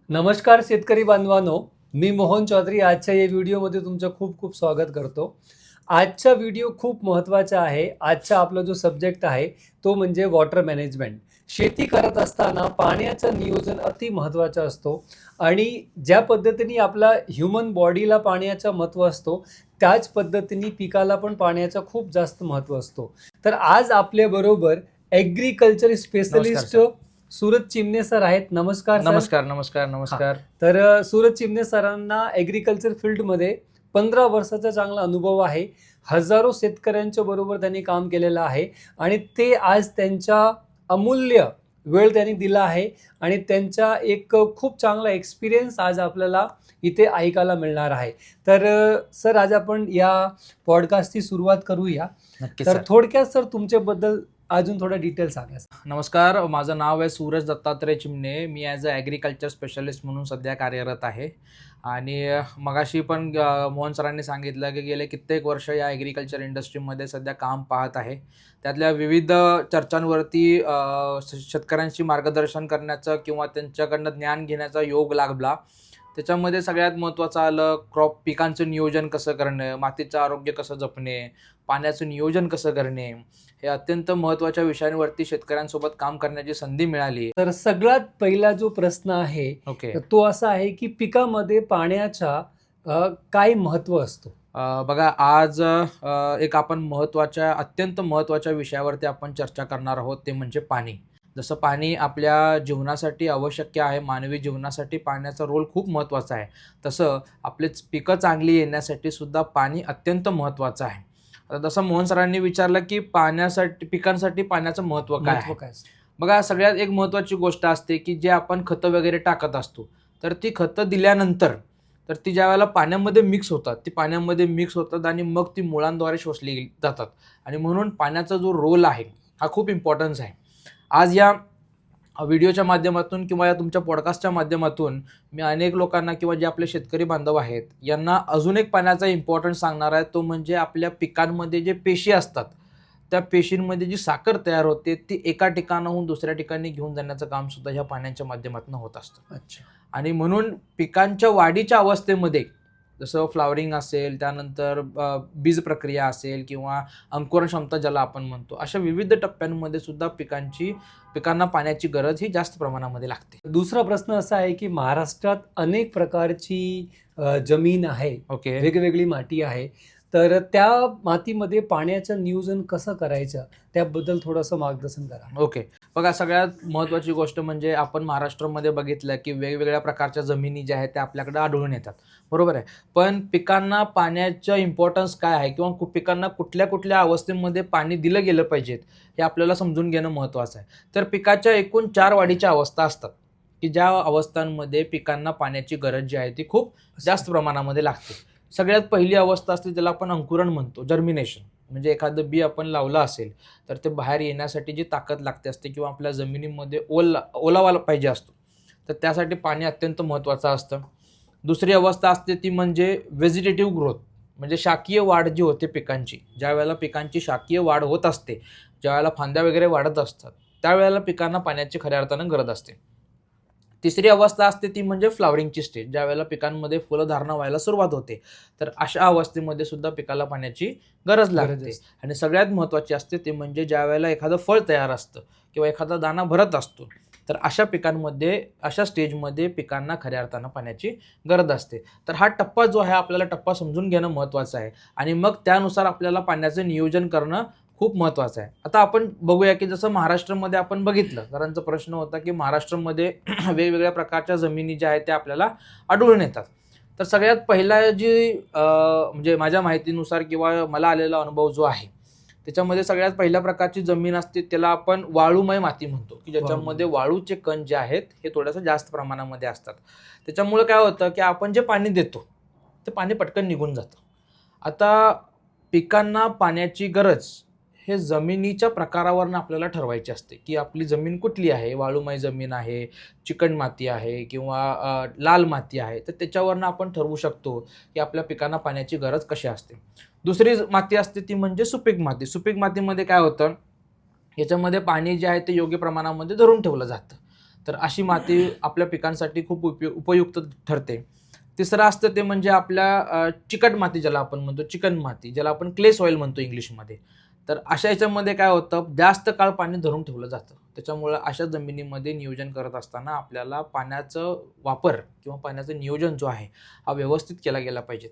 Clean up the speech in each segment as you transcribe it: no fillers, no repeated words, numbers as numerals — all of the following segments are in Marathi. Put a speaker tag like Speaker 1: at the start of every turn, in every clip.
Speaker 1: नमस्कार शेतकरी बांधवांनो, मी मोहन चौधरी आजच्या या व्हिडिओमध्ये तुमचं खूप खूप स्वागत करतो. आजचा व्हिडिओ खूप महत्त्वाचा आहे. आजचा आपला जो सब्जेक्ट आहे तो म्हणजे वॉटर मॅनेजमेंट. शेती करत असताना पाण्याचं नियोजन अति महत्त्वाचा असतो आणि ज्या पद्धतीने आपला ह्युमन बॉडीला पाण्याचं महत्त्व असतो, त्याच पद्धतीने पिकाला पण पाण्याचं खूप जास्त महत्त्व असतो. तर आज आपल्याबरोबर ॲग्रिकल्चर
Speaker 2: नमस्कार
Speaker 1: स्पेशलिस्ट
Speaker 2: सर.
Speaker 1: सूरज चिमणे सर आहेत. नमस्कार सर.
Speaker 2: नमस्कार, नमस्कार, नमस्कार.
Speaker 1: तर सूरज चिमणे सरांना ॲग्रिकल्चर फील्डमध्ये 15 वर्षाचा चांगला अनुभव आहे. हजारो शेतकऱ्यांच्या बरोबर त्यांनी काम केलेलं आहे आणि ते आज त्यांच्या अमूल्य वेळ त्यांनी दिला आहे आणि त्यांचा एक खूप चांगला एक्सपिरियन्स आज आपल्याला इथे ऐकायला मिळणार आहे. तर सर आज आपण या पॉडकास्टची सुरुवात करूया.
Speaker 2: नक्कीच
Speaker 1: तर
Speaker 2: सर.
Speaker 1: थोडक्यात सर तुमच्याबद्दल अजून थोडा डिटेल सांगा.
Speaker 2: नमस्कार, माझं नाव आहे सूरज दत्तात्रय चिमणे. मी ॲज अ ॲग्रिकल्चर स्पेशलिस्ट म्हणून सध्या कार्यरत आहे आणि मगाशी पण मोहन सरांनी सांगितलं की गेले कित्येक वर्ष या ॲग्रिकल्चर इंडस्ट्रीमध्ये सध्या काम पाहत आहे. त्यातल्या विविध चर्चांवरती शेतकऱ्यांशी मार्गदर्शन करण्याचं किंवा त्यांच्याकडनं ज्ञान घेण्याचा योग लागला. त्याच्यामध्ये सगळ्यात महत्त्वाचं आलं पिकांचं नियोजन कसं करणं, मातीचं आरोग्य कसं जपणे, पाण्याचं नियोजन कसं करणे, हे अत्यंत महत्त्वाच्या विषयांवरती शेतकऱ्यांसोबत काम करण्याची संधी मिळाली.
Speaker 1: तर सगळ्यात पहिला जो प्रश्न आहे
Speaker 2: ओके.
Speaker 1: तर तो असा आहे की पिकामध्ये पाण्याचा काय महत्त्व असतो?
Speaker 2: बघा आज एक आपण अत्यंत महत्त्वाच्या विषयावरती आपण चर्चा करणार आहोत, ते म्हणजे पाणी. जसं पाणी आपल्या जीवनासाठी आवश्यक आहे, मानवी जीवनासाठी पाण्याचा रोल खूप महत्त्वाचा आहे, तसं आपली पिकं चांगली येण्यासाठी सुद्धा पाणी अत्यंत महत्त्वाचं आहे. आता जसं मोहन सरांनी विचारलं की पिकांसाठी पाण्याचं महत्त्व काय आहे?
Speaker 1: असतं?
Speaker 2: बघा सगळ्यात एक महत्त्वाची गोष्ट असते की जे आपण खतं वगैरे टाकत असतो, तर ती खतं दिल्यानंतर तर ती ज्यावेळेला पाण्यामध्ये मिक्स होतात आणि मग ती मुळांद्वारे शोषली जातात आणि म्हणून पाण्याचा जो रोल आहे हा खूप इम्पॉर्टन्स आहे. आज या व्हिडिओच्या माध्यमातून किंवा या तुमच्या पॉडकास्टच्या माध्यमातून मी अनेक लोकांना किंवा जे आपले शेतकरी बांधव आहेत यांना अजून एक पाण्याचा इम्पॉर्टन्स सांगणार आहे, तो म्हणजे आपल्या पिकांमध्ये जे पेशी असतात त्या पेशींमध्ये जी साखर तयार होते ती एका ठिकाणाहून दुसऱ्या ठिकाणी घेऊन जाण्याचं काम सुद्धा ह्या पाण्याच्या माध्यमातून होत असतं.
Speaker 1: अच्छा.
Speaker 2: आणि म्हणून पिकांच्या वाढीच्या अवस्थेमध्ये जसं फ्लावरिंग असेल, त्यानंतर बीज प्रक्रिया असेल किंवा अंकुरण क्षमता ज्याला आपण म्हणतो, अशा विविध टप्प्यांमध्ये सुद्धा पिकांना पाण्याची गरज ही जास्त प्रमाणामध्ये लागते.
Speaker 1: दुसरा प्रश्न असा आहे की महाराष्ट्रात अनेक प्रकारची जमीन आहे,
Speaker 2: ओके.
Speaker 1: वेगवेगळी माती आहे. तर त्या मातीमध्ये पाण्याचं नियोजन कसं करायचं त्याबद्दल थोडंसं मार्गदर्शन करा.
Speaker 2: ओके. बघा सगळ्यात महत्त्वाची गोष्ट म्हणजे आपण महाराष्ट्रामध्ये बघितलं की वेगवेगळ्या प्रकारच्या जमिनी ज्या आहेत त्या आपल्याकडे आढळून येतात. बरोबर आहे. पण पिकांना पाण्याचं इम्पॉर्टन्स काय आहे किंवा पिकांना कुठल्या अवस्थेमध्ये पाणी दिलं गेलं पाहिजेत हे आपल्याला समजून घेणं महत्त्वाचं आहे. तर पिकाच्या एकूण 4 वाढीच्या अवस्था असतात की ज्या अवस्थांमध्ये पिकांना पाण्याची गरज जी आहे ती खूप जास्त प्रमाणामध्ये लागते. सगळ्यात पहिली अवस्था असते ज्याला आपण अंकुरण म्हणतो, जर्मिनेशन. म्हणजे एखादं बी आपण लावलं असेल तर ते बाहेर येण्यासाठी जी ताकद लागते असते किंवा आपल्या जमिनीमध्ये ओलावा पाहिजे असतो, तर त्यासाठी पाणी अत्यंत महत्त्वाचं असतं. दुसरी अवस्था असते ती म्हणजे व्हेजिटेटिव्ह ग्रोथ, म्हणजे शाकीय वाढ जी होते पिकांची. ज्यावेळेला पिकांची शाकीय वाढ होत असते, ज्यावेळेला फांद्या वगैरे वाढत असतात, त्यावेळेला पिकांना पाण्याची खऱ्या अर्थानं गरज असते. तिसरी अवस्था असते ती म्हणजे फ्लावरिंगची स्टेज, ज्यावेळेला पिकांमध्ये फुलधारणा व्हायला सुरुवात होते, तर अशा अवस्थेमध्ये सुद्धा पिकाला पाण्याची गरज लागते. आणि सगळ्यात महत्त्वाची असते ते म्हणजे ज्यावेळेला एखादं फळ तयार असतं किंवा एखादा दाणा भरत असतो, तर अशा स्टेजमध्ये पिकांना खऱ्या अर्थानं पाण्याची गरज असते. तर हा टप्पा जो आहे आपल्याला टप्पा समजून घेणं महत्त्वाचं आहे आणि मग त्यानुसार आपल्याला पाण्याचं नियोजन करणं खूप महत्त्वाचं आहे. आता आपण बघूया की जसं महाराष्ट्रामध्ये आपण बघितलं, सरांचा प्रश्न होता की महाराष्ट्रामध्ये वेगवेगळ्या प्रकारच्या जमिनी ज्या आहेत त्या आपल्याला आढळून येतात. तर सगळ्यात पहिला म्हणजे माझ्या माहितीनुसार किंवा मला आलेला अनुभव जो आहे त्याच्यामध्ये सगळ्यात पहिल्या प्रकारची जमीन असते त्याला आपण वाळूमय माती म्हणतो, की ज्याच्यामध्ये वाळूचे कण जे आहेत हे थोडंसं जास्त प्रमाणामध्ये असतात. त्याच्यामुळे काय होतं की आपण जे पाणी देतो ते पाणी पटकन निघून जातं. आता पिकांना पाण्याची गरज हे जमिनीच्या प्रकारावरनं आपल्याला ठरवायची असते की आपली जमीन कुठली आहे. वाळूमय जमीन आहे, चिकण माती आहे किंवा लाल माती आहे, तर त्याच्यावरनं आपण ठरवू शकतो की आपल्या पिकांना पाण्याची गरज कशी असते. दुसरी माती असते ती म्हणजे सुपीक माती. सुपीक मातीमध्ये काय होतं, याच्यामध्ये पाणी जे आहे ते योग्य प्रमाणामध्ये धरून ठेवलं जातं. तर अशी माती आपल्या पिकांसाठी खूप उपयुक्त ठरते. तिसरं असतं ते म्हणजे आपल्या चिकट माती, ज्याला आपण म्हणतो चिकन माती, ज्याला आपण क्ले सॉईल म्हणतो इंग्लिशमध्ये. तर अशा याच्यामध्ये काय होतं, जास्त काळ पाणी धरून ठेवलं जातं. त्याच्यामुळं अशा जमिनीमध्ये नियोजन करत असताना आपल्याला पाण्याचं वापर किंवा पाण्याचं नियोजन जो आहे हा व्यवस्थित केला गेला पाहिजे.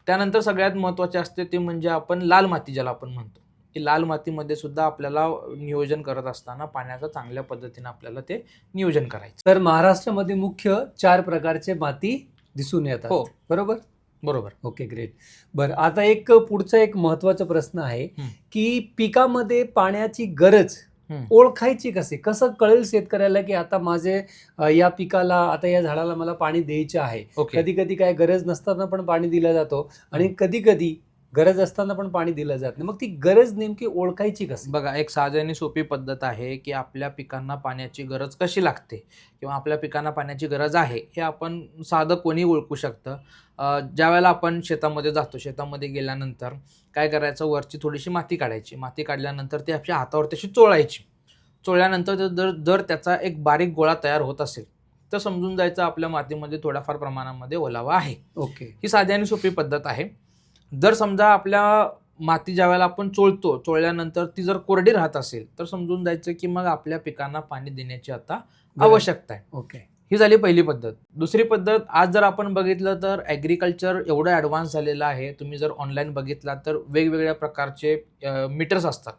Speaker 2: त्यानंतर सगळ्यात महत्त्वाचे असते ते म्हणजे आपण लाल माती, ज्याला आपण म्हणतो, की लाल मातीमध्ये सुद्धा आपल्याला नियोजन करत असताना पाण्याचं चांगल्या पद्धतीने आपल्याला ते नियोजन करायचं.
Speaker 1: तर महाराष्ट्रामध्ये मुख्य 4 प्रकारचे माती दिसून येतात.
Speaker 2: हो.
Speaker 1: बरोबर?
Speaker 2: बरोबर.
Speaker 1: Okay, great. बरं, आता पुढचा एक महत्त्वाचा प्रश्न आहे, की पिकामध्ये पाण्याची गरज ओळखायची कसे? कसं कळेल शेतकऱ्याला, की आता माझे या पिकाला, आता या झाडाला मला पाणी द्यायचे आहे.
Speaker 2: ओके.
Speaker 1: कधी-कधी काय गरज नसताना पण पाणी दिलं जातो आणि कधी-कधी गरज असताना पण पाणी दिलं जात नाही. मग ती गरज नेमकी ओळखायची कशी?
Speaker 2: बघा, एक साधी आणि सोपी पद्धत आहे, की आपल्या पिकांना पाण्याची गरज कशी लागते किंवा आपल्या पिकांना पाण्याची गरज आहे हे आपण साधं कोणी ओळखू शकतं. ज्यावेळेला आपण शेतामध्ये जातो, शेतामध्ये गेल्यानंतर काय करायचं, वरची थोडीशी माती काढायची. माती काढल्यानंतर ती आपल्या हातावर तशी चोळायची. चोळल्यानंतर जर जर त्याचा एक बारीक गोळा तयार होत असेल तर समजून जायचं आपल्या मातीमध्ये थोड्याफार प्रमाणामध्ये ओलावा आहे.
Speaker 1: ओके.
Speaker 2: ही साधी आणि सोपी पद्धत आहे. जर समजा आपल्या माती ज्यावेळेला आपण चोळल्यानंतर ती जर कोरडी राहत असेल तर समजून जायचं की मग आपल्या पिकांना पाणी देण्याची आता आवश्यकता आहे.
Speaker 1: ओके.
Speaker 2: ही झाली पहिली पद्धत. दुसरी पद्धत, आज जर आपण बघितलं तर ॲग्रिकल्चर एवढं ॲडव्हान्स झालेलं आहे. तुम्ही जर ऑनलाईन बघितला तर वेगवेगळ्या प्रकारचे मीटर्स असतात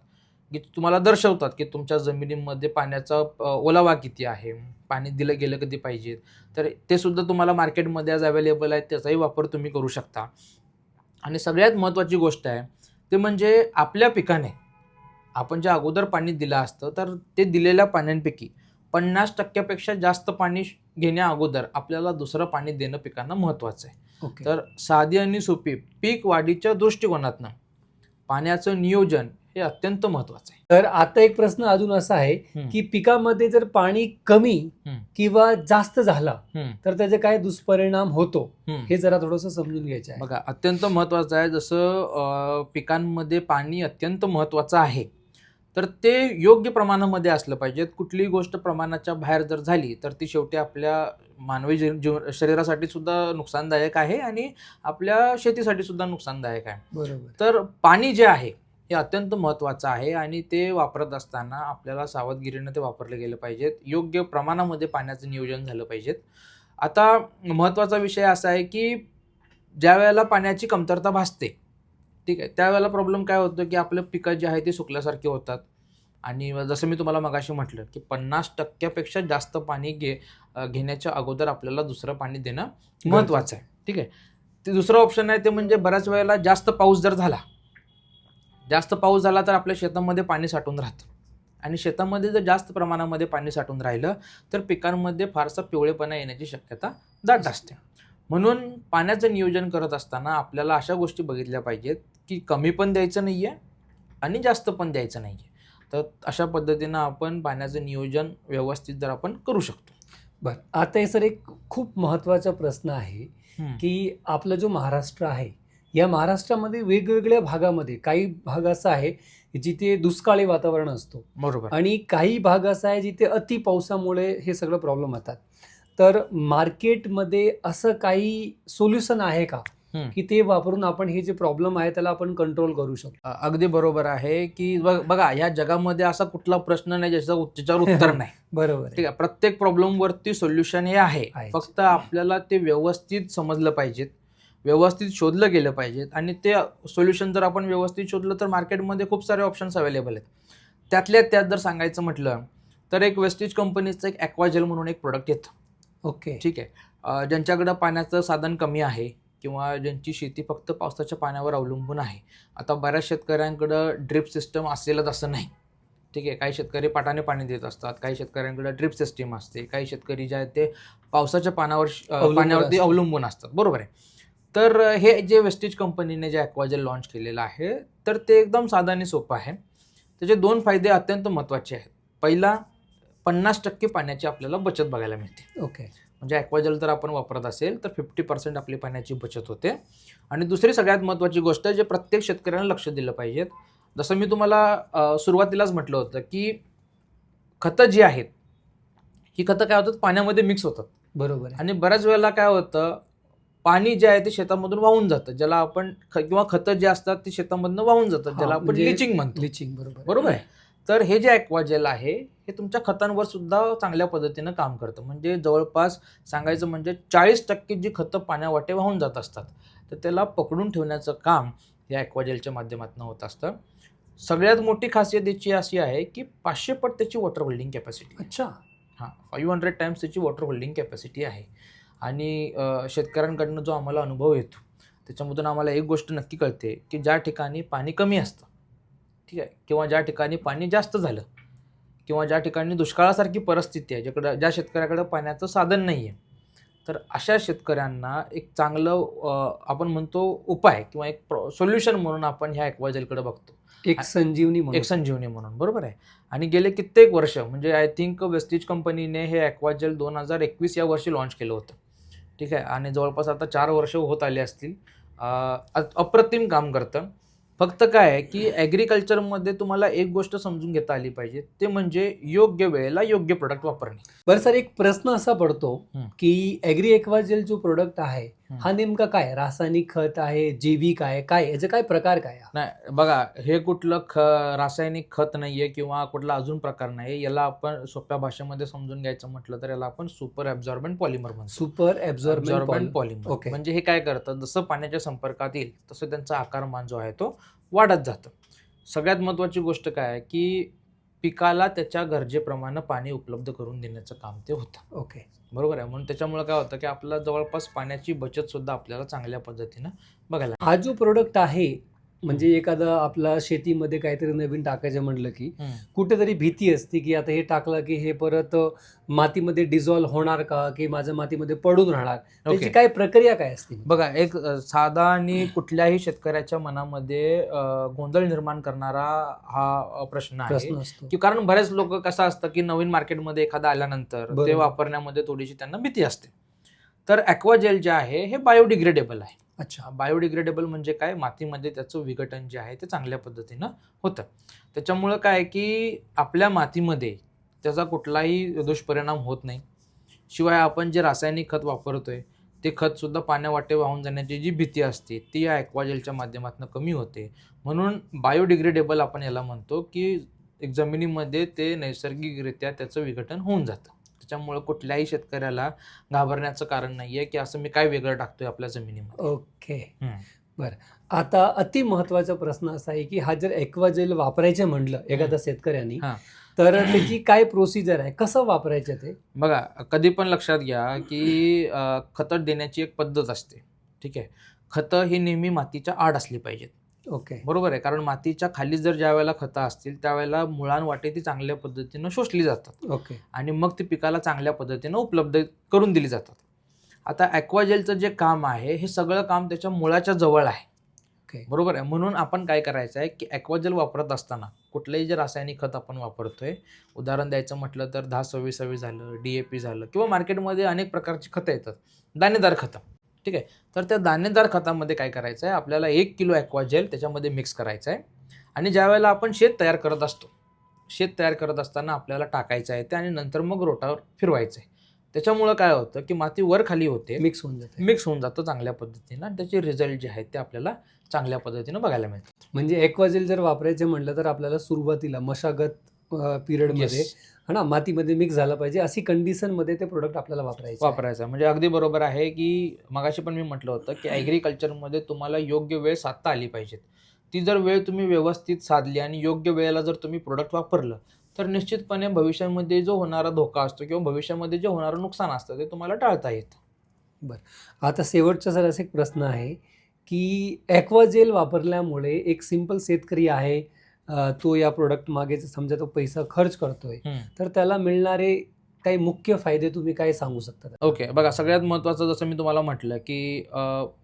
Speaker 2: की तुम्हाला दर्शवतात की तुमच्या जमिनीमध्ये पाण्याचा ओलावा किती आहे, पाणी दिलं गेलं कधी पाहिजे. तर ते सुद्धा तुम्हाला मार्केटमध्ये आज अवेलेबल आहे, त्याचाही वापर तुम्ही करू शकता. आणि सगळ्यात महत्त्वाची गोष्ट आहे ते म्हणजे आपल्या पिकाने आपण जे अगोदर पाणी दिलं असतं तर ते दिलेल्या पाण्यांपैकी 50% जास्त पाणी घेण्या अगोदर आपल्याला दुसरं पाणी देणं पिकांना महत्त्वाचं आहे.
Speaker 1: ओके.
Speaker 2: तर साधी आणि सोपी पीक वाढीच्या दृष्टिकोनातनं पाण्याचं नियोजन हे अत्यंत महत्त्वाचं आहे.
Speaker 1: तर आता एक प्रश्न अजून असा आहे, की पिकामध्ये जर पाणी कमी किंवा जास्त झाला तर त्याचे काय दुष्परिणाम होतो, हे जरा थोडंसं समजून घ्यायचं आहे.
Speaker 2: बघा, अत्यंत महत्त्वाचं आहे. जसं पिकांमध्ये पाणी अत्यंत महत्त्वाचं आहे तर ते योग्य प्रमाणामध्ये असलं पाहिजे. कुठलीही गोष्ट प्रमाणाच्या बाहेर जर झाली तर ती शेवटी आपल्या मानवी शरीरासाठी सुद्धा नुकसानदायक आहे आणि आपल्या शेतीसाठी सुद्धा नुकसानदायक आहे.
Speaker 1: बरोबर.
Speaker 2: तर पाणी जे आहे हे अत्यंत महत्त्वाचं आहे आणि ते वापरत असताना आपल्याला सावधगिरीनं ते वापरले गेलं पाहिजेत. योग्य प्रमाणामध्ये पाण्याचं नियोजन झालं पाहिजेत. आता महत्त्वाचा विषय असा आहे की ज्या वेळेला पाण्याची कमतरता भासते, ठीक आहे, त्यावेळेला प्रॉब्लेम काय होतो की आपलं पिकं जे आहे ते सुकल्यासारखे होतात आणि जसं मी तुम्हाला मगाशी म्हटलं की 50% जास्त पाणी घेण्याच्या अगोदर आपल्याला दुसरं पाणी देणं महत्त्वाचं आहे. ठीक आहे. ते दुसरं ऑप्शन आहे ते म्हणजे बऱ्याच वेळेला जास्त पाऊस झाला तर आपल्या शेतामध्ये पाणी साठून राहतं आणि शेतामध्ये जर जास्त प्रमाणामध्ये पाणी साठून राहिलं तर पिकांमध्ये फारसा पिवळेपणा येण्याची शक्यता दाट असते. म्हणून पाण्याचं नियोजन करत असताना आपल्याला अशा गोष्टी बघितल्या पाहिजेत की कमी पण द्यायचं नाही आहे आणि जास्त पण द्यायचं नाही आहे. तर अशा पद्धतीनं आपण पाण्याचं नियोजन व्यवस्थित जर आपण करू शकतो.
Speaker 1: बरं, आता हे सर एक खूप महत्त्वाचा प्रश्न आहे, की आपला जो महाराष्ट्र आहे, या महाराष्ट्रामध्ये वेगवेगळ्या भागामध्ये काही भाग असा आहे जिथे दुष्काळी वातावरण असतो.
Speaker 2: बरोबर.
Speaker 1: आणि काही भाग असा आहे जिथे अति पावसामुळे हे सगळं प्रॉब्लेम होतात. तर मार्केटमध्ये असं काही सोल्युशन आहे का, की ते वापरून आपण हे जे प्रॉब्लेम आहे त्याला आपण कंट्रोल करू शकतो?
Speaker 2: अगदी बरोबर आहे की बघा, या जगामध्ये असा कुठला प्रश्न नाही ज्याच्यावर उत्तर नाही.
Speaker 1: बरोबर.
Speaker 2: ठीक आहे. प्रत्येक प्रॉब्लेमवरती सोल्युशन हे आहे. फक्त आपल्याला ते व्यवस्थित समजलं पाहिजेत, व्यवस्थित शोधलं गेलं पाहिजेत आणि ते सोल्युशन जर आपण व्यवस्थित शोधलं तर मार्केटमध्ये खूप सारे ऑप्शन्स अवेलेबल आहेत. त्यातल्या त्यात जर सांगायचं म्हटलं तर एक वेस्टेज कंपनीचं एक ॲक्वाजेल म्हणून एक प्रोडक्ट येतं.
Speaker 1: ओके.
Speaker 2: ठीक आहे. ज्यांच्याकडं पाण्याचं साधन कमी आहे किंवा ज्यांची शेती फक्त पावसाच्या पाण्यावर अवलंबून आहे. आता बऱ्याच शेतकऱ्यांकडं ड्रिप सिस्टम असेलच असं नाही. ठीक आहे. काही शेतकरी पाटाने पाणी देत असतात, काही शेतकऱ्यांकडे ड्रिप सिस्टीम असते, काही शेतकरी जे आहेत ते पावसाच्या पाण्यावरती अवलंबून असतात. बरोबर आहे. तर हे जे वेस्टेज कंपनीने जे ॲक्वाजेल लॉन्च केलेलं आहे तर ते एकदम साधं आणि सोपं आहे. त्याचे 2 फायदे अत्यंत महत्त्वाचे आहेत. पहिला, 50% पाण्याची आपल्याला बचत बघायला मिळते.
Speaker 1: ओके.
Speaker 2: म्हणजे ॲक्वाजेल जर आपण वापरत असेल तर 50% आपली पाण्याची बचत होते. आणि दुसरी सगळ्यात महत्त्वाची गोष्ट जे प्रत्येक शेतकऱ्यानं लक्ष दिलं पाहिजे, जसं मी तुम्हाला सुरुवातीलाच म्हटलं होतं की खतं जी आहेत ही खतं काय होतात, पाण्यामध्ये मिक्स होतात.
Speaker 1: बरोबर आहे.
Speaker 2: आणि बऱ्याच वेळेला काय होतं, पाणी जे आहे ते शेतामधून वाहून जातं, ज्याला आपण किंवा खतं जे असतात ते शेतामधून वाहून जातात, ज्याला आपण
Speaker 1: म्हणजे
Speaker 2: लिचिंग म्हणतो.
Speaker 1: लिचिंग, बरोबर
Speaker 2: बरोबर आहे. तर हे जे ॲक्वाजेल आहे हे तुमच्या खतांवर सुद्धा चांगल्या पद्धतीनं काम करतं. म्हणजे जवळपास सांगायचं म्हणजे 40% जी खतं पाण्यावाटे वाहून जात असतात, तर त्याला पकडून ठेवण्याचं काम या ॲक्वाजेलच्या माध्यमातून होत असतं. सगळ्यात मोठी खासियत याची अशी आहे की 500 पट त्याची वॉटर होल्डिंग कॅपॅसिटी.
Speaker 1: अच्छा.
Speaker 2: 500 टाइम्स त्याची वॉटर होल्डिंग कॅपॅसिटी आहे. आणि शेतकऱ्यांकडनं जो आम्हाला अनुभव येतो त्याच्यामधून आम्हाला एक गोष्ट नक्की कळते की ज्या ठिकाणी पाणी कमी असतं, ठीक आहे, किंवा ज्या ठिकाणी पाणी जास्त झालं, किंवा ज्या ठिकाणी दुष्काळासारखी परिस्थिती आहे, ज्या शेतकऱ्याकडे पाण्याचं साधन नाही आहे, तर अशा शेतकऱ्यांना एक चांगलं आपण म्हणतो उपाय किंवा एक सोल्युशन म्हणून आपण ह्या ॲक्वाजेलकडे बघतो.
Speaker 1: एक संजीवनी म्हणून.
Speaker 2: एक संजीवनी म्हणून, बरोबर आहे. आणि गेले कित्येक वर्ष म्हणजे आय थिंक वेस्टिज कंपनीने हे ॲक्वाजेल 2021 या वर्षी लॉन्च केलं होतं, ठीक आहे. आणि जवळपास आता 4 वर्ष होत आले असतील. अप्रतिम काम करतं. फक्त काय आहे की ॲग्रिकल्चरमध्ये तुम्हाला एक गोष्ट समजून घेता आली पाहिजे, ते म्हणजे योग्य वेळेला योग्य प्रोडक्ट वापरणे.
Speaker 1: बरं सर, एक प्रश्न असा पडतो
Speaker 2: हं.
Speaker 1: की ॲग्री ॲक्वाजेल जो प्रोडक्ट आहे
Speaker 2: हं.
Speaker 1: हा नेमका काय, रासायनिक खत आहे, जैविक आहे, काय याचे काय प्रकार काय?
Speaker 2: नाही बघा, हे कुठलं रासायनिक खत नाहीये किंवा कुठला अजून प्रकार नाही. याला आपण सोप्या भाषेमध्ये समजून घ्यायचं म्हटलं तर याला आपण सुपर ॲब्झॉर्बंट पॉलिमर म्हणतो.
Speaker 1: Super absorbent
Speaker 2: polymer.
Speaker 1: ओके.
Speaker 2: म्हणजे हे काय करतं, जसं पाण्याच्या संपर्कात येईल तसं त्यांचा आकारमान जो आहे तो वाढत जातं. सगळ्यात महत्त्वाची गोष्ट काय आहे की पिकाला त्याच्या गरजेप्रमाणे पाणी उपलब्ध करून देण्याचं काम ते होतं.
Speaker 1: ओके.
Speaker 2: बरोबर आहे. म्हणून त्याच्यामुळे काय होतं की आपल्याला जवळपास पाण्याची बचत सुद्धा आपल्याला चांगल्या पद्धतीनं बघायला.
Speaker 1: हा जो प्रोडक्ट आहे म्हणजे एखादं आपला शेतीमध्ये काहीतरी नवीन टाकायचं म्हटलं की कुठेतरी भीती असते की आता हे टाकलं की हे परत मातीमध्ये डिझॉल्व्ह होणार का, की माझं मातीमध्ये पडून राहणार, त्याची काय प्रक्रिया काय असते?
Speaker 2: बघा, एक साधा आणि कुठल्याही शेतकऱ्याच्या मनामध्ये गोंधळ निर्माण करणारा हा प्रश्न
Speaker 1: असतो
Speaker 2: की कारण बरेच लोक कसं असतं की नवीन मार्केटमध्ये एखादा आल्यानंतर ते वापरण्यामध्ये थोडीशी त्यांना भीती असते. तर ॲक्वाजेल जे आहे हे बायोडिग्रेडेबल आहे.
Speaker 1: अच्छा.
Speaker 2: बायोडिग्रेडेबल म्हणजे काय, मातीमध्ये त्याचं विघटन जे आहे ते चांगल्या पद्धतीनं होतं. त्याच्यामुळं काय की आपल्या मातीमध्ये त्याचा कुठलाही दुष्परिणाम होत नाही. शिवाय आपण जे रासायनिक खत वापरतोय ते खतसुद्धा पाण्यावाटे वाहून जाण्याची जी भीती असते ती या ॲक्वाजेलच्या माध्यमातून कमी होते. म्हणून बायोडिग्रेडेबल आपण याला म्हणतो की एक जमिनीमध्ये ते नैसर्गिकरित्या त्याचं विघटन होऊन जातं. त्याच्यामुळं कुठल्याही शेतकऱ्याला घाबरण्याचं कारण नाही आहे की असं मी काय वेगळं टाकतोय आपल्या जमिनीमध्ये.
Speaker 1: ओके. बरं, आता अति महत्त्वाचा प्रश्न असा आहे की हा जर ॲक्वाजेल वापरायचं म्हटलं एखाद्या शेतकऱ्यांनी तर त्याची काय प्रोसिजर आहे, कसं वापरायचं ते?
Speaker 2: बघा, कधी पण लक्षात घ्या की खतं देण्याची एक पद्धत असते, ठीक आहे. खतं ही नेहमी मातीच्या आड असली पाहिजेत.
Speaker 1: ओके.
Speaker 2: बरोबर आहे. कारण मातीच्या खाली जर ज्या वेळेला खतं असतील त्यावेळेला मुळांवाटे ती चांगल्या पद्धतीनं शोषली जातात.
Speaker 1: ओके.
Speaker 2: आणि मग ती पिकाला चांगल्या पद्धतीनं उपलब्ध करून दिली जातात. आता ॲक्वाजेलचं जे काम आहे हे सगळं काम त्याच्या मुळाच्या जवळ आहे.
Speaker 1: ओके.
Speaker 2: बरोबर आहे. म्हणून आपण काय करायचं आहे की ॲक्वाजेल वापरत असताना कुठलंही जे रासायनिक खत आपण वापरतोय, उदाहरण द्यायचं म्हटलं तर 10-26-26 झालं, DAP झालं, किंवा मार्केटमध्ये अनेक प्रकारची खतं येतात, दाणेदार खतं, ठीक आहे. तर त्या दाणेदार खतामध्ये काय करायचं आहे, आपल्याला 1 किलो ॲक्वाजेल त्याच्यामध्ये मिक्स करायचं आहे. आणि ज्या वेळेला आपण शेत तयार करत असतो, शेत तयार करत असताना आपल्याला टाकायचं आहे ते आणि नंतर मग रोटावर फिरवायचं आहे. त्याच्यामुळं काय होतं की माती वर खाली होते,
Speaker 1: मिक्स होऊन जातं
Speaker 2: चांगल्या पद्धतीनं आणि त्याचे रिझल्ट जे आहेत ते आपल्याला चांगल्या पद्धतीनं बघायला मिळतात.
Speaker 1: म्हणजे ॲक्वाजेल जर वापरायचं म्हटलं तर आपल्याला सुरुवातीला मशागत पिरियडमध्ये ना मातीमध्ये मिक्स झालं पाहिजे, अशी कंडिशनमध्ये ते प्रोडक्ट आपल्याला वापरायचं.
Speaker 2: म्हणजे अगदी बरोबर आहे की मगाशी पण मी म्हटलं होतं की ॲग्रिकल्चरमध्ये तुम्हाला योग्य वेळ साधता आली पाहिजे. ती जर वेळ तुम्ही व्यवस्थित साधली आणि योग्य वेळेला जर तुम्ही प्रोडक्ट वापरलं तर निश्चितपणे भविष्यामध्ये जो होणारा धोका असतो किंवा भविष्यामध्ये जे होणारं नुकसान असतं ते तुम्हाला टाळता येतं.
Speaker 1: बरं, आता शेवटचा जर असा एक प्रश्न आहे की ॲक्वाजेल वापरल्यामुळे एक सिंपल शेतकरी आहे, तो या प्रोडक्ट मागे समजा तो पैसा खर्च करतोय, तर त्याला मिळणारे काही मुख्य फायदे तुम्ही काय सांगू शकता?
Speaker 2: ओके, बघा, सगळ्यात महत्त्वाचं जसं मी तुम्हाला म्हटलं की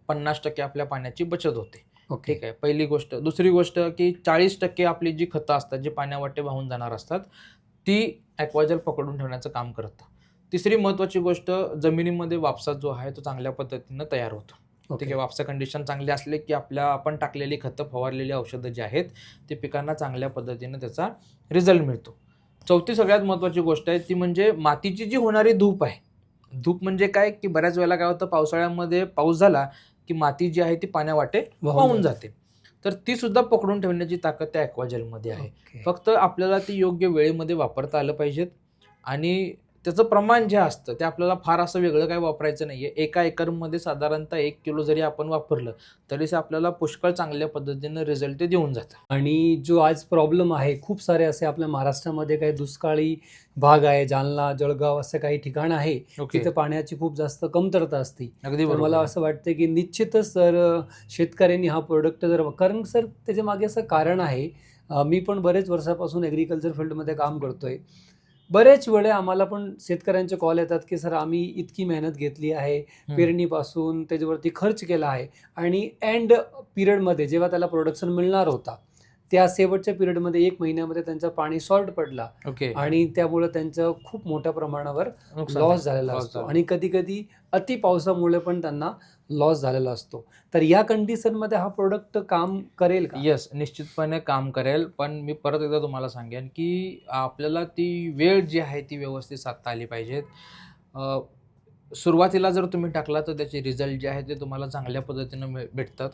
Speaker 2: 50% आपल्या पाण्याची बचत होते. ठीक आहे, पहिली गोष्ट. दुसरी गोष्ट की 40% आपली जी खतं असतात जी पाण्यावाटे वाहून जाणार असतात ती ॲक्वाजेल पकडून ठेवण्याचं काम करतं. तिसरी महत्त्वाची गोष्ट, जमिनीमध्ये वापसा जो आहे तो चांगल्या पद्धतीनं तयार होतो. ठीक आहे, वापसा कंडिशन चांगली असले की आपण टाकलेली खतं, फवारलेली औषधं जी आहेत ते पिकांना चांगल्या पद्धतीनं त्याचा रिझल्ट मिळतो. चौथी सगळ्यात महत्त्वाची गोष्ट आहे ती म्हणजे मातीची जी होणारी धूप आहे. धूप म्हणजे काय, की बऱ्याच वेळेला काय होतं, पावसाळ्यामध्ये पाऊस झाला की माती जी आहे ती पाण्यावाटे वाहून जाते. तर ती सुद्धा पकडून ठेवण्याची ताकद त्या ॲक्वाजेलमध्ये आहे.
Speaker 1: ओके.
Speaker 2: फक्त आपल्याला ती योग्य वेळेमध्ये वापरता आलं पाहिजेत आणि त्याचं प्रमाण जे असतं ते आपल्याला फार असं वेगळं काही वापरायचं नाहीये. एका एकरमध्ये साधारणतः 1 किलो जरी आपण वापरलं तरी ते आपल्याला पुष्कळ चांगल्या पद्धतीनं रिझल्ट ते देऊन जातं.
Speaker 1: आणि जो आज प्रॉब्लेम आहे, खूप सारे असे आपल्या महाराष्ट्रामध्ये काही दुष्काळी भाग आहे, जालना, जळगाव असं काही ठिकाण आहे,
Speaker 2: ओके,
Speaker 1: तिथे पाण्याची खूप जास्त कमतरता असते.
Speaker 2: अगदी
Speaker 1: तर
Speaker 2: बरोबर
Speaker 1: मला
Speaker 2: आहे.
Speaker 1: असं वाटतं की निश्चितच शेतकऱ्यांनी हा प्रोडक्ट जर, कारण सर त्याच्या मागे असं कारण आहे, मी पण बरेच वर्षापासून ॲग्रिकल्चर फील्डमध्ये काम करतोय. बरेच वेळे आम्हाला पण शेतकऱ्यांचे कॉल येतात की सर आम्ही इतकी मेहनत घेतली आहे, पेरणीपासून त्याच्यावरती खर्च केला आहे आणि एंड पिरियडमध्ये जेव्हा त्याला प्रोडक्शन मिळणार होता, त्या शेवटच्या पिरियडमध्ये 1 महिन्यामध्ये त्यांचं पाणी शॉर्ट पडला
Speaker 2: ओके,
Speaker 1: आणि त्यामुळे त्यांचं खूप मोठ्या प्रमाणावर
Speaker 2: नुकसान
Speaker 1: लॉस
Speaker 2: आहे.
Speaker 1: झालेला
Speaker 2: लॉस
Speaker 1: असतो
Speaker 2: झालं.
Speaker 1: आणि कधी-कधी अति पावसामुळे पण त्यांना लॉस झालेला असतो. तर या कंडिशनमध्ये हा प्रोडक्ट काम करेल का?
Speaker 2: येस, निश्चितपणे काम करेल. पण मी परत एकदा तुम्हाला सांगेन, की आपल्याला ती वेळ जी आहे ती व्यवस्थित साधता आली पाहिजे. सुरुवातीला जर तुम्ही टाकला तर त्याचे रिझल्ट जे आहे ते तुम्हाला चांगल्या पद्धतीनं भेटतात.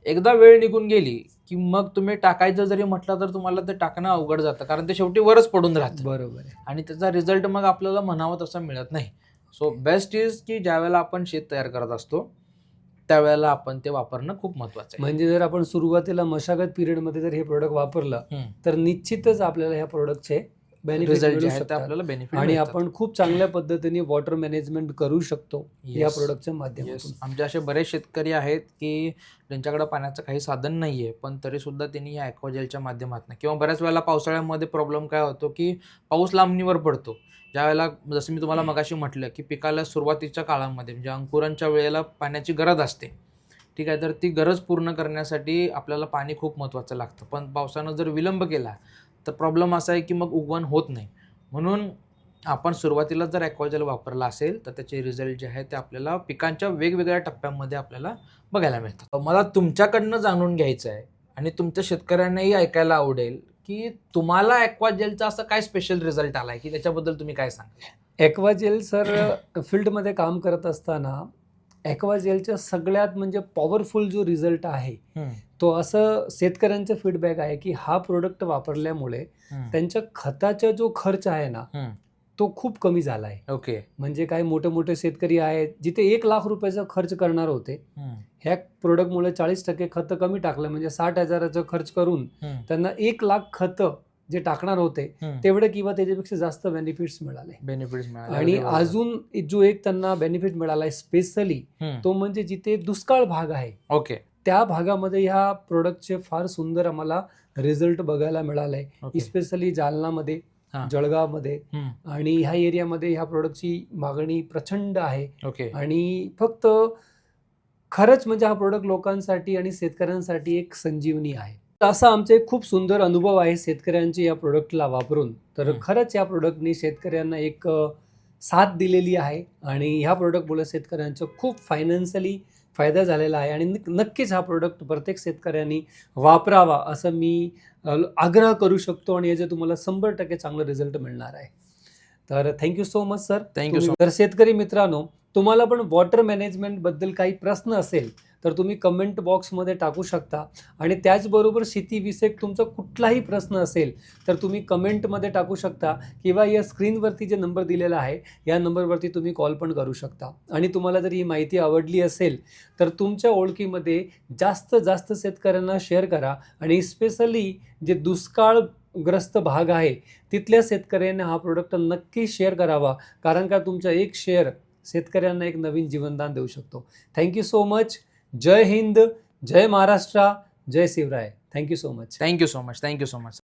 Speaker 2: एकदा वेळ निघून गेली, की मग तुम्ही टाकायचं जरी म्हटलं तर तुम्हाला ते टाकणं अवघड जातं. कारण ते शेवटी वरच पडून राहतं
Speaker 1: बरोबर आहे.
Speaker 2: आणि त्याचा रिझल्ट मग आपल्याला म्हणावा तसा मिळत नाही. सो बेस्ट इज की ज्यावेळेला आपण शेत तयार करत असतो, त्यावेळेला आपण ते वापरणं खूप महत्त्वाचं आहे.
Speaker 1: म्हणजे जर आपण सुरुवातीला मशागत पिरियडमध्ये जर हे प्रोडक्ट वापरलं, तर निश्चितच आपल्याला ह्या प्रोडक्टचे बेनिफिट
Speaker 2: रिझल्ट जे
Speaker 1: मिळू
Speaker 2: आहे ते
Speaker 1: शकतात
Speaker 2: आपल्याला बेनिफिट
Speaker 1: आणि आपण खूप चांगल्या पद्धतीने वॉटर मॅनेजमेंट करू शकतो या
Speaker 2: Yes.
Speaker 1: प्रोडक्टच्या
Speaker 2: येस,
Speaker 1: माध्यमातून.
Speaker 2: आमचे असे बरेच शेतकरी आहेत की ज्यांच्याकडे पाण्याचं काही साधन नाहीये, पण तरी सुद्धा त्यांनी या ॲक्वाजेलच्या माध्यमातून किंवा बऱ्याच वेळेला पावसाळ्यामध्ये प्रॉब्लेम काय होतो की पाऊस लांबणीवर पडतो. ज्यावेळेला जसं मी तुम्हाला मगाशी म्हटलं की पिकाला सुरुवातीच्या काळामध्ये म्हणजे अंकुरांच्या वेळेला पाण्याची गरज असते. ठीक आहे, तर ती गरज पूर्ण करण्यासाठी आपल्याला पाणी खूप महत्त्वाचं लागतं. पण पावसानं जर विलंब केला तर प्रॉब्लेम असा आहे की मग उगवण होत नाही. म्हणून आपण सुरुवातीला जर ॲक्वाजेल वापरला असेल तर त्याचे रिझल्ट जे आहेत ते आपल्याला पिकांच्या वेगवेगळ्या टप्प्यांमध्ये आपल्याला बघायला मिळतात. मला तुमच्याकडनं जाणून घ्यायचं आहे आणि तुमच्या शेतकऱ्यांनाही ऐकायला आवडेल की तुम्हाला ॲक्वाजेलचा असं काय स्पेशल रिझल्ट आलाय की त्याच्याबद्दल तुम्ही काय सांगाल?
Speaker 1: ॲक्वाजेल सर, फील्डमध्ये काम करत असताना ॲक्वाजेलच्या सगळ्यात म्हणजे पॉवरफुल जो रिझल्ट आहे, तो असं शेतकऱ्यांचं फीडबॅक आहे की हा प्रोडक्ट वापरल्यामुळे त्यांच्या खताचा जो खर्च आहे ना, तो खूप कमी झाला आहे.
Speaker 2: ओके,
Speaker 1: म्हणजे काही मोठे-मोठे शेतकरी आहेत, जिथे 1 लाख रुपयाचा खर्च करणार होते, ह्या प्रोडक्टमुळे 40% खतं कमी टाकलं, म्हणजे 60,000चा खर्च करून त्यांना 1 लाख खतं जे टाकणार होते तेवढे किंवा त्याच्यापेक्षा जास्त बेनिफिट्स मिळाले.
Speaker 2: बेनिफिट्स मिळाले.
Speaker 1: आणि अजून जो एक त्यांना बेनिफिट मिळाला आहे स्पेशली, तो म्हणजे जिथे दुष्काळ भाग आहे,
Speaker 2: ओके,
Speaker 1: त्या भागामध्ये ह्या प्रोडक्टचे फार सुंदर आम्हाला रिझल्ट बघायला मिळाले.
Speaker 2: ओके.
Speaker 1: स्पेशली जालनामध्ये,
Speaker 2: हां.
Speaker 1: जळगावमध्ये आणि ह्या एरियामध्ये ह्या प्रोडक्टची मागणी प्रचंड आहे
Speaker 2: ओके,
Speaker 1: आणि फक्त खरंच म्हणजे हा प्रोडक्ट लोकांसाठी आणि शेतकऱ्यांसाठी एक संजीवनी आहे. असा आमचा एक खूप सुंदर अनुभव आहे शेतकऱ्यांची या प्रोडक्टला वापरून. तर खरंच या प्रोडक्टनी शेतकऱ्यांना एक साथ दिलेली आहे आणि ह्या प्रोडक्टमुळे शेतकऱ्यांचं खूप फायनान्शियली फायदा झालेला आहे आणि नक्कीच हा प्रोडक्ट प्रत्येक शेतकऱ्यांनी वापरावा असं मी आग्रह करू शकतो आणि याचे तुम्हाला 100% चांगलं रिझल्ट मिळणार आहे. तर thank you so much sir.
Speaker 2: Thank you so
Speaker 1: तर शेतकरी मित्रांनो, तुम्हाला पण वॉटर मॅनेजमेंटबद्दल काही प्रश्न असेल तर तुम्ही कमेंट बॉक्समध्ये टाकू शकता आणि त्याचबरोबर शेतीविषयक तुमचा कुठलाही प्रश्न असेल तर तुम्ही कमेंटमध्ये टाकू शकता किंवा या स्क्रीनवरती जे नंबर दिलेला आहे या नंबरवरती तुम्ही कॉल पण करू शकता. आणि तुम्हाला जर ही माहिती आवडली असेल तर तुमच्या ओळखीमध्ये जास्तीत जास्त शेतकऱ्यांना शेअर करा आणि स्पेशली जे दुष्काळग्रस्त भाग आहे तिथल्या शेतकऱ्यांना हा प्रोडक्ट नक्की शेअर करावा, कारण का तुमचा एक शेअर शेतकऱ्यांना एक नवीन जीवनदान देऊ शकतो. Thank you so much. जय हिंद, जय महाराष्ट्र, जय Shivray. Thank you so much.
Speaker 2: Thank you so much.